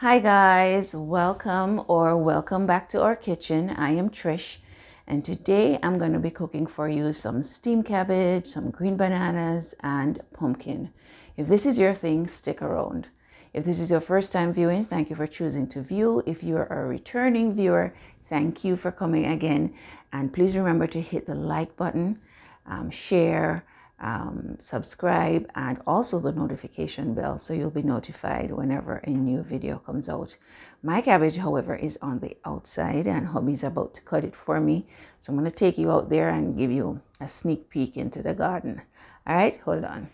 Hi guys, welcome back to our kitchen. I am Trish, and today I'm going to be cooking for you some steamed cabbage, some green bananas, and pumpkin. If this is your thing, stick around. If this is your first time viewing, thank you for choosing to view. If you are a returning viewer, thank you for coming again. And please remember to hit the like button, share, subscribe, and also the notification bell so you'll be notified whenever a new video comes out. My cabbage, however, is on the outside and hubby's about to cut it for me. So I'm going to take you out there and give you a sneak peek into the garden. All right, hold on.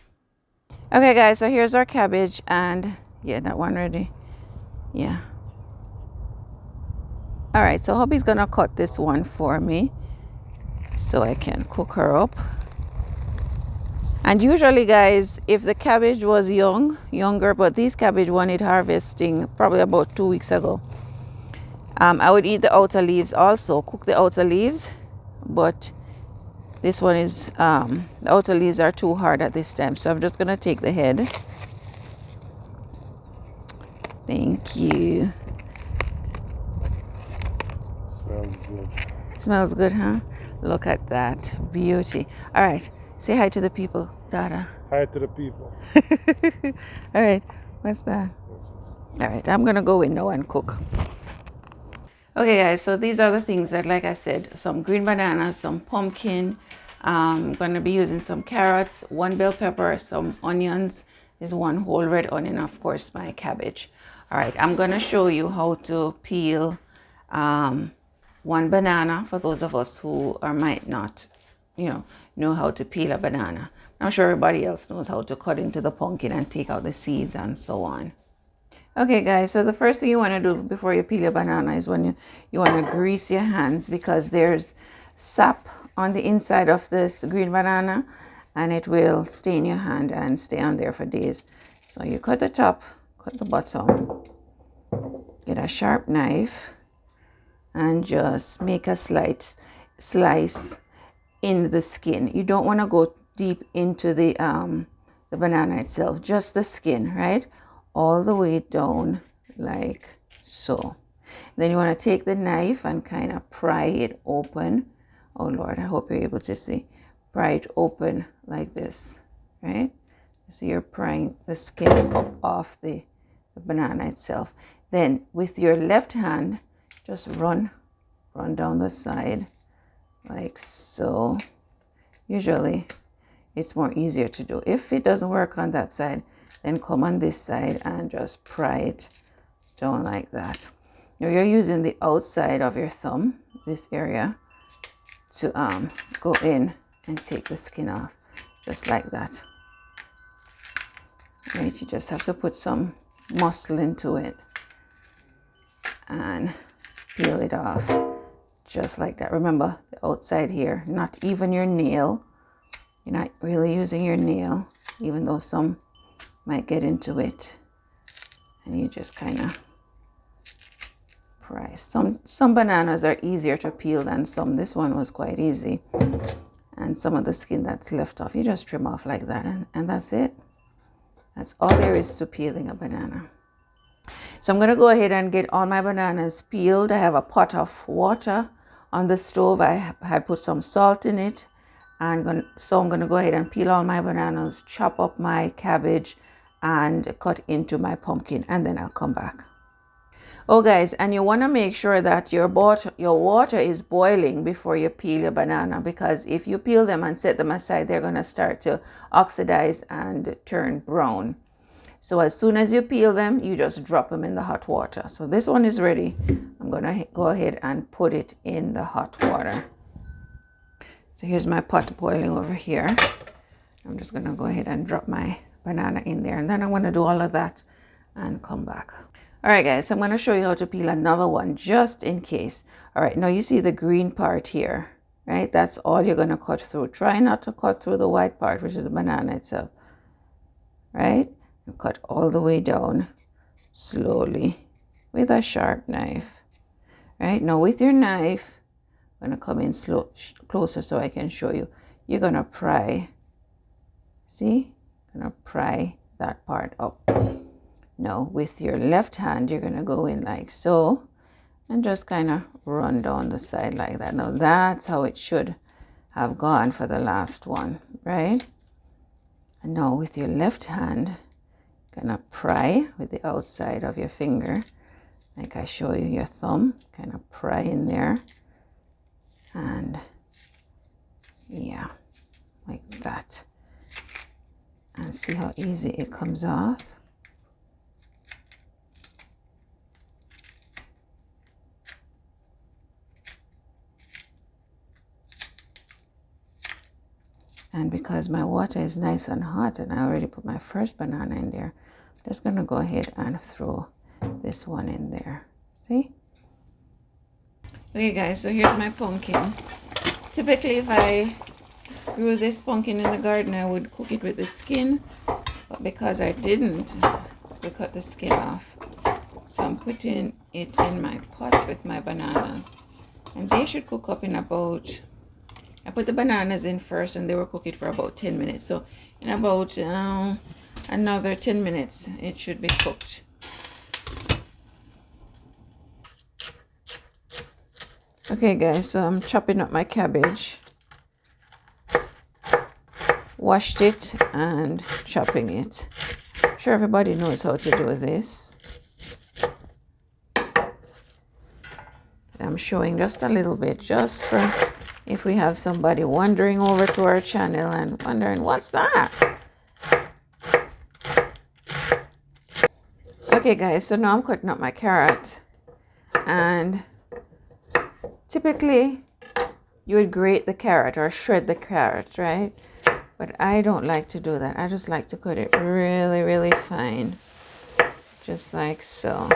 Okay guys, so here's our cabbage, and yeah, that one ready. Yeah. All right, so hubby's gonna cut this one for me so I can cook her up. And usually guys, if the cabbage was younger, but this cabbage wanted harvesting probably about 2 weeks ago, I would eat the outer leaves also, cook the outer leaves, but this one is, the outer leaves are too hard at this time. So I'm just gonna take the head. Thank you. Smells good. Smells good, huh? Look at that beauty. All right, say hi to the people, Dada. Hi to the people. All right, what's that? All right, I'm gonna go in now and cook. Okay guys, so these are the things that, like I said, some green bananas, some pumpkin. I'm gonna be using some carrots, one bell pepper, some onions. There's one whole red onion, of course, my cabbage. All right, I'm gonna show you how to peel one banana for those of us who might not, know how to peel a banana. I'm sure everybody else knows how to cut into the pumpkin and take out the seeds and so on. Okay guys, so the first thing you want to do before you peel your banana is when you want to grease your hands, because there's sap on the inside of this green banana and it will stain your hand and stay on there for days. So you cut the top, cut the bottom, get a sharp knife and just make a slight slice in the skin. You don't want to go deep into the banana itself, just the skin, right? All the way down like so. Then you want to take the knife and kind of pry it open. Oh Lord, I hope you're able to see. Pry it open like this, right? So you're prying the skin up off the banana itself. Then with your left hand, just run down the side like so. Usually it's more easier to do. If it doesn't work on that side, then come on this side and just pry it down like that. Now you're using the outside of your thumb, this area, to go in and take the skin off, just like that. Right, you just have to put some muscle into it and peel it off, just like that. Remember, the outside here, not even your nail. You're not really using your nail, even though some might get into it. And you just kind of pry. Some bananas are easier to peel than some. This one was quite easy. And some of the skin that's left off, you just trim off like that, and that's it. That's all there is to peeling a banana. So I'm going to go ahead and get all my bananas peeled. I have a pot of water on the stove. I had put some salt in it. So I'm going to go ahead and peel all my bananas, chop up my cabbage, and cut into my pumpkin, and then I'll come back. Oh guys, and you want to make sure that your water is boiling before you peel your banana, because if you peel them and set them aside, they're going to start to oxidize and turn brown. So as soon as you peel them, you just drop them in the hot water. So this one is ready. I'm going to go ahead and put it in the hot water. So here's my pot boiling over here. I'm just going to go ahead and drop my banana in there, and then I'm going to do all of that and come back. All right guys, so I'm going to show you how to peel another one just in case. All right, now you see the green part here, right? That's all you're going to cut through. Try not to cut through the white part, which is the banana itself, right? And cut all the way down slowly with a sharp knife. Right, now with your knife, I'm going to come in closer so I can show you. You're going to pry. See? Going to pry that part up. Now with your left hand, you're going to go in like so and just kind of run down the side like that. Now that's how it should have gone for the last one, right? And now with your left hand, kind of pry with the outside of your finger, like I show you your thumb, kind of pry in there, and yeah, like that. And see how easy it comes off. And because my water is nice and hot and I already put my first banana in there, I'm just going to go ahead and throw this one in there. See? Okay guys, so here's my pumpkin. Typically if I grew this pumpkin in the garden, I would cook it with the skin. But because I didn't, we cut the skin off. So I'm putting it in my pot with my bananas. And they should cook up in about... I put the bananas in first and they were cooking for about 10 minutes. So in about another 10 minutes, it should be cooked. Okay guys, so I'm chopping up my cabbage. Washed it and chopping it. I'm sure everybody knows how to do this. I'm showing just a little bit, just for if we have somebody wandering over to our channel and wondering, what's that? Okay guys, so now I'm cutting up my carrot. And typically you would grate the carrot or shred the carrot, right? But I don't like to do that. I just like to cut it really, really fine. Just like so.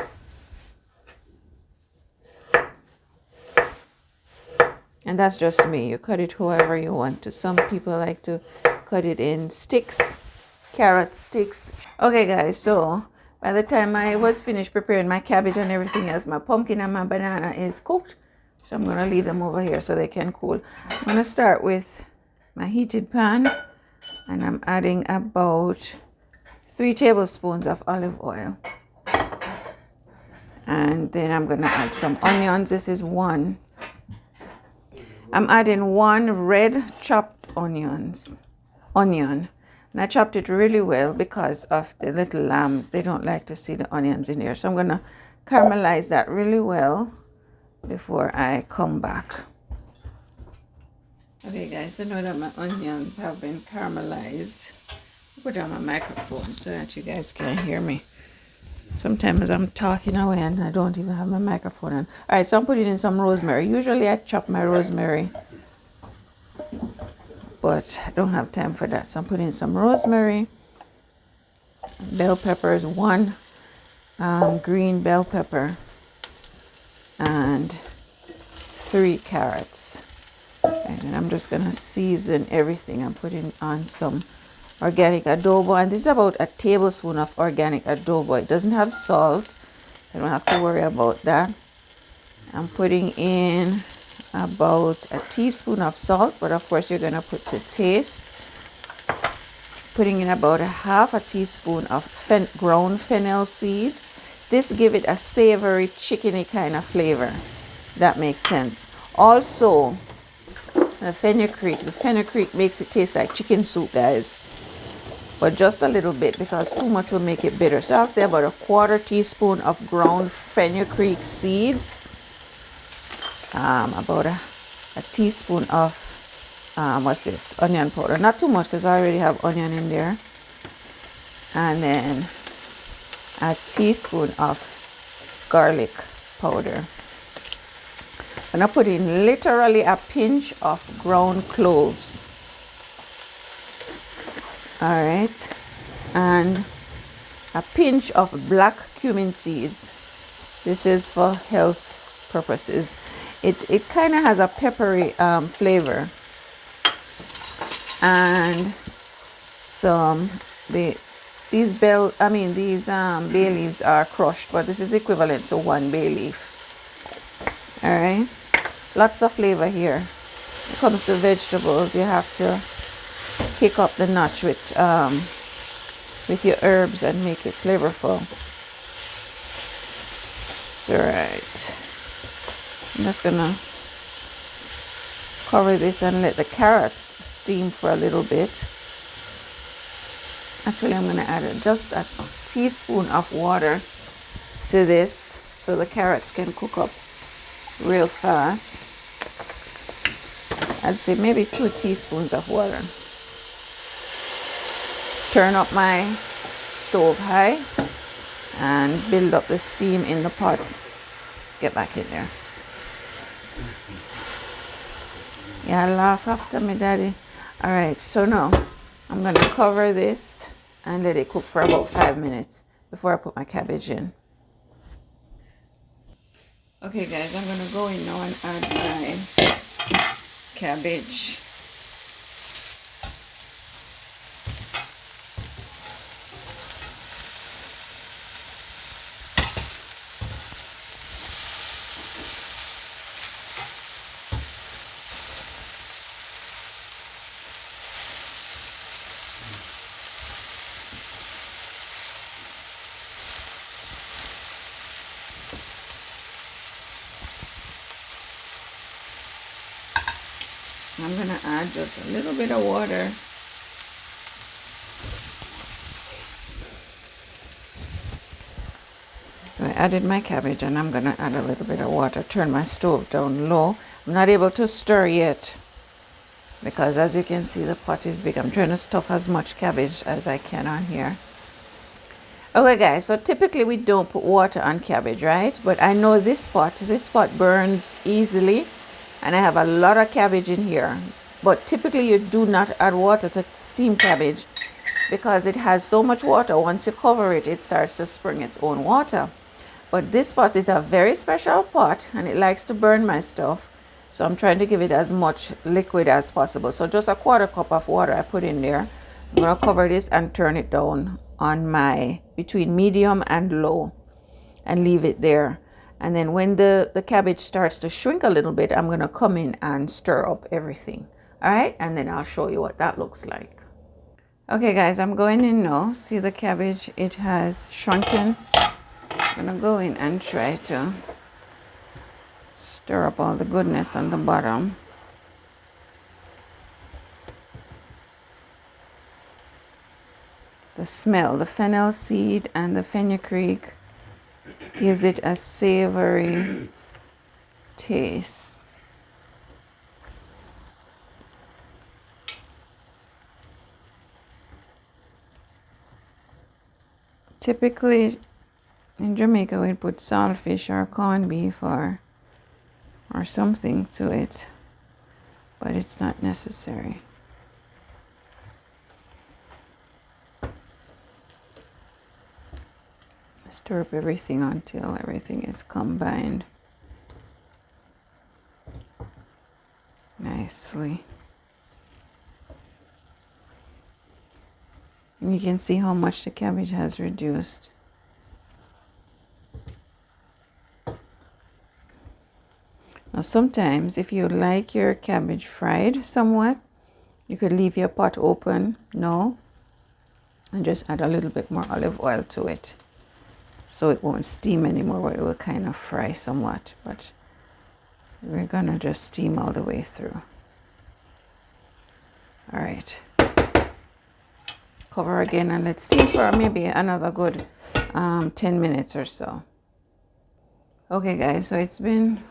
And that's just me. You cut it however you want to. Some people like to cut it in sticks, carrot sticks. Okay guys, so by the time I was finished preparing my cabbage and everything else, my pumpkin and my banana is cooked. So I'm going to leave them over here so they can cool. I'm going to start with my heated pan. And I'm adding about 3 tablespoons of olive oil. And then I'm going to add some onions. This is one. I'm adding 1 red chopped onion. And I chopped it really well because of the little lambs. They don't like to see the onions in there. So I'm going to caramelize that really well before I come back. Okay guys, so now that my onions have been caramelized, I'll put on my microphone so that you guys can hear me. Sometimes I'm talking away and I don't even have my microphone on. Alright, so I'm putting in some rosemary. Usually I chop my rosemary, but I don't have time for that. So I'm putting in some rosemary, bell peppers, 1 green bell pepper, and 3 carrots. And I'm just going to season everything. I'm putting on some organic adobo. And this is about a tablespoon of organic adobo. It doesn't have salt. I don't have to worry about that. I'm putting in about a teaspoon of salt. But of course, you're going to put to taste. Putting in about a half a teaspoon of ground fennel seeds. This gives it a savory, chickeny kind of flavor. That makes sense. Also, the fenugreek makes it taste like chicken soup, guys, but just a little bit because too much will make it bitter. So I'll say about a 1/4 teaspoon of ground fenugreek seeds, about a teaspoon of onion powder. Not too much because I already have onion in there, and then a teaspoon of garlic powder. And I put in literally a pinch of ground cloves. All right. And a pinch of black cumin seeds. This is for health purposes. It kind of has a peppery flavor. And some these bay leaves are crushed, but this is equivalent to 1 bay leaf. All right. Lots of flavor here. When it comes to vegetables, you have to kick up the notch with your herbs and make it flavorful. All right. I'm just gonna cover this and let the carrots steam for a little bit. Actually, I'm gonna add just a teaspoon of water to this so the carrots can cook up real fast. I'd say maybe 2 teaspoons of water. Turn up my stove high and build up the steam in the pot. Get back in there. Yeah, laugh after me, Daddy. All right, so now I'm gonna cover this and let it cook for about 5 minutes before I put my cabbage in. Okay guys, I'm gonna go in now and add my cabbage. I'm gonna add just a little bit of water. So I added my cabbage and I'm gonna add a little bit of water. Turn my stove down low. I'm not able to stir yet because as you can see the pot is big. I'm trying to stuff as much cabbage as I can on here. Okay guys, so typically we don't put water on cabbage, right? But I know this pot burns easily and I have a lot of cabbage in here. But typically you do not add water to steam cabbage because it has so much water. Once you cover it, it starts to spring its own water. But this pot is a very special pot and it likes to burn my stuff. So I'm trying to give it as much liquid as possible. So just a 1/4 cup of water I put in there. I'm gonna cover this and turn it down on my between medium and low and leave it there. And then when the cabbage starts to shrink a little bit, I'm gonna come in and stir up everything. All right, and then I'll show you what that looks like. Okay guys, I'm going in now. See the cabbage, it has shrunken. I'm gonna go in and try to stir up all the goodness on the bottom. The smell, the fennel seed and the fenugreek gives it a savory taste. Typically in Jamaica we'd put saltfish or corned beef or something to it, but it's not necessary. Stir up everything until everything is combined nicely. And you can see how much the cabbage has reduced. Now sometimes if you like your cabbage fried somewhat, you could leave your pot open now and just add a little bit more olive oil to it. So it won't steam anymore, but it will kind of fry somewhat. But we're gonna just steam all the way through. All right. Cover again and let's steam for maybe another good 10 minutes or so. Okay guys, so it's been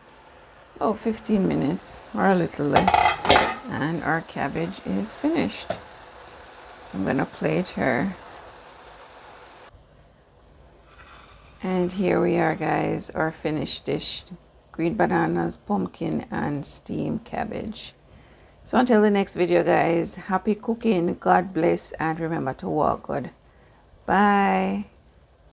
15 minutes or a little less and our cabbage is finished. So I'm gonna plate her. And here we are guys, our finished dish, green bananas, pumpkin and steamed cabbage. So until the next video guys, happy cooking, God bless, and remember to walk good. Bye.